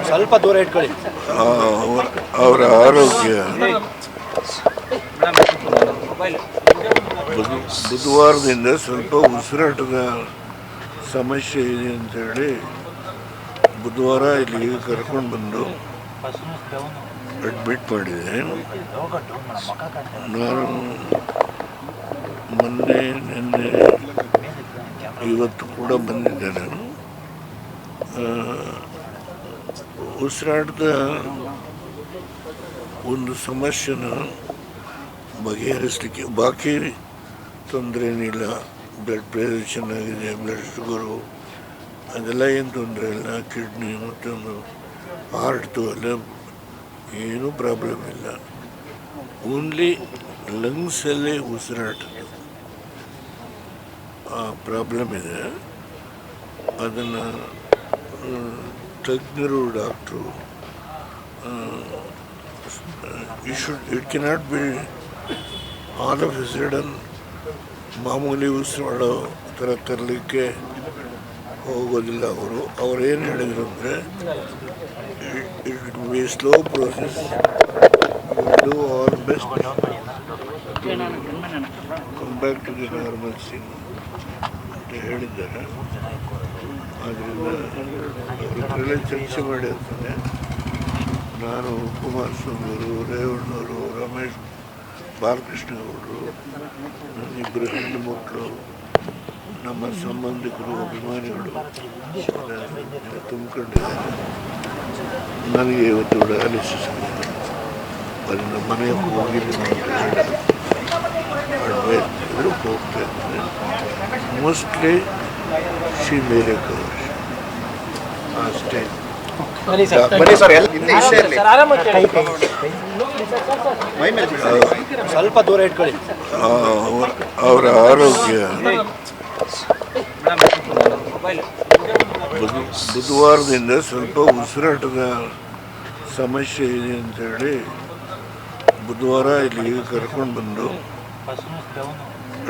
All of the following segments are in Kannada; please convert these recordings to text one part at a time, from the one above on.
ಸ್ವಲ್ಪ ದೂರ ಇಟ್ಕೊಳ್ಳಿ. ಅವರ ಆರೋಗ್ಯ ಬುಧವಾರದಿಂದ ಸ್ವಲ್ಪ ಉಸಿರಾಟದ ಸಮಸ್ಯೆ ಇದೆ ಅಂತೇಳಿ ಬುಧವಾರ ಇಲ್ಲಿಗೆ ಕರ್ಕೊಂಡು ಬಂದು ಅಡ್ಮಿಟ್ ಮಾಡಿದೆ. ನಾನು ಮೊನ್ನೆ ನಿನ್ನೆ ಇವತ್ತು ಕೂಡ ಬಂದಿದ್ದೆ. ನಾನು ಉಸಿರಾಟದ ಒಂದು ಸಮಸ್ಯೆನ ಬಗೆಹರಿಸಲಿಕ್ಕೆ ಬಾಕಿ ತೊಂದರೆ ಏನಿಲ್ಲ. ಬ್ಲಡ್ ಪ್ರೆಷರ್ ಚೆನ್ನಾಗಿದೆ, ಬ್ಲಡ್ ಶುಗರು ಅದೆಲ್ಲ ಏನು ತೊಂದರೆ ಇಲ್ಲ. ಕಿಡ್ನಿ ಮತ್ತೊಂದು ಹಾರ್ಟ್ದು ಎಲ್ಲ ಏನೂ ಪ್ರಾಬ್ಲಮ್ ಇಲ್ಲ. ಓನ್ಲಿ ಲಂಗ್ಸಲ್ಲೇ ಉಸಿರಾಟ ಪ್ರಾಬ್ಲಮ್ ಇದೆ. ಅದನ್ನು ತಜ್ಞರು doctor it cannot be all of a sudden ಮಾಮೂಲಿ ಉಸಿರಾಡೋ ಥರ ತರಲಿಕ್ಕೆ ಹೋಗೋದಿಲ್ಲ. ಅವರೇನು ಹೇಳಿದರು ಅಂದರೆ it be slow process, do all best come back to the normalcy ಅಂತ ಹೇಳಿದ್ದಾರೆ. ಆದ್ದರಿಂದ ಅವರಿಬ್ಬರಲ್ಲೇ ಚರ್ಚೆ ಮಾಡಿ ಅಂತಾನೆ ನಾನು, ಕುಮಾರಸ್ವಾಮಿಯವರು, ರೇವಣ್ಣವರು, ರಮೇಶ್ ಬಾಲಕೃಷ್ಣ ಗೌಡರು, ನನ್ನಿಬ್ಬರು ಹೆಣ್ಣು ಮಕ್ಕಳು, ನಮ್ಮ ಸಂಬಂಧಿಕರು, ಅಭಿಮಾನಿಗಳು ತುಂಬಿಕೊಂಡಿದ್ದಾರೆ. ನನಗೆ ಇವತ್ತು ಡಯಾಲಿಸಿಸ್ ಅದರಿಂದ ಮನೆಗೆ ಹೋಗಿದ್ದೀನಿ ಅಂತ ಹೇಳಿ ಅಡ್ವೈಸ್ ಇದ್ದರೂ ಹೋಗ್ತಾ ಇದ್ದೀನಿ. ಮೋಸ್ಟ್ಲಿ ಶಿ ಮೇರೆ ಕವರ್ ಅಷ್ಟೇ. ಸ್ವಲ್ಪ ದೂರ ಇಟ್ಕೊಳ್ಳಿ. ಅವರ ಆರೋಗ್ಯ ಬುಧವಾರದಿಂದ ಸ್ವಲ್ಪ ಉಸಿರಾಟದ ಸಮಸ್ಯೆ ಇದೆ ಅಂತೇಳಿ ಬುಧವಾರ ಇಲ್ಲಿಗೆ ಕರ್ಕೊಂಡು ಬಂದು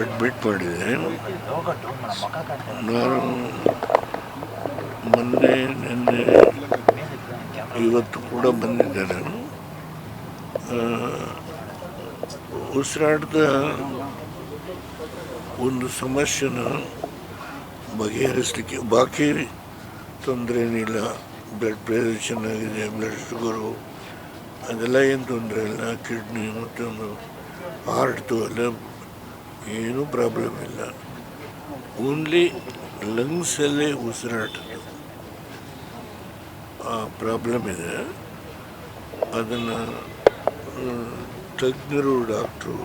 ಅಡ್ಮಿಟ್ ಮಾಡಿದೆ. ನಾನು ಮೊನ್ನೆ ನಿನ್ನೆ ಇವತ್ತು ಕೂಡ ಬಂದಿದ್ದೆ. ನಾನು ಉಸಿರಾಟದ ಒಂದು ಸಮಸ್ಯೆನ ಬಗೆಹರಿಸಲಿಕ್ಕೆ ಬಾಕಿ ತೊಂದರೆ ಏನಿಲ್ಲ. ಬ್ಲಡ್ ಪ್ರೆಷರ್ ಚೆನ್ನಾಗಿದೆ, ಬ್ಲಡ್ ಶುಗರು ಅದೆಲ್ಲ ಏನು ತೊಂದರೆ ಇಲ್ಲ. ಕಿಡ್ನಿ ಮತ್ತೊಂದು ಹಾರ್ಟ್ದು ಎಲ್ಲ ಏನೂ ಪ್ರಾಬ್ಲಮ್ ಇಲ್ಲ. ಓನ್ಲಿ ಲಂಗ್ಸಲ್ಲೇ ಉಸಿರಾಟ ಪ್ರಾಬ್ಲಮ್ ಇದೆ. ಅದನ್ನು ತಜ್ಞರು ಡಾಕ್ಟ್ರು